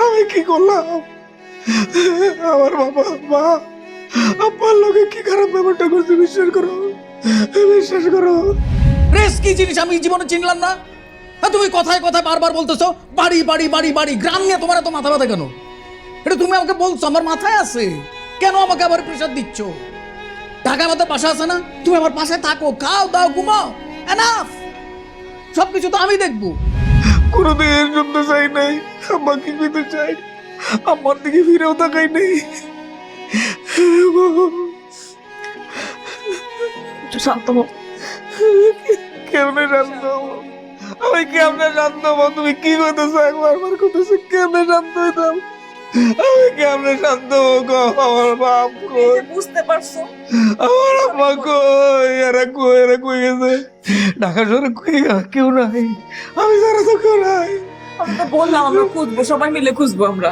আমি কি করলাম? আমার বাবা মা আমার লোকে কি খারাপ ব্যাপারটা করছে, বিশ্বাস করো, বিশ্বাস করো। প্রেস কি জিনিস আমি জীবনে চিনলাম না। আর তুমি কথায় কথায় বারবার বলতেছো বাড়ি বাড়ি বাড়ি বাড়ি, গ্রাম নিয়ে তোমার এত মাথা ব্যথা কেন? এটা তুমি আমাকে বলছো, আমার মাথায় আছে, কেন আমাকে আবার প্রেশার দিচ্ছ? ঢাকায় আমাদের বাসা আছে না, তুমি আমার পাশে থাকো, খাও দাও ঘুমাও, এনাফ। সবকিছু তো আমি দেখবো। কোনোদিন শুনতে চাই নাই, আম্মা কি করতে চাই, আমার দিকে ফিরেও তাকাই নাই। একটু শান্ত হও। কেমনে শান্ত হবো? আমি কেমনে শান্ত হবো? তুমি কি করতেছো? একবার করতেছো, কেমনে শান্ত হইতাম? আমি কেমনে শান্ত হবো? আমার বাপ এই কই, যে বুঝতে পারছো, আমার আম্মা কই, এরা কই গেছে? ঢাকা শহরে কই কেউ নাই, আমি ছাড়া তো কেউ নাই। আমি তো বললাম আমরা খুঁজবো, সবাই মিলে খুঁজবো আমরা।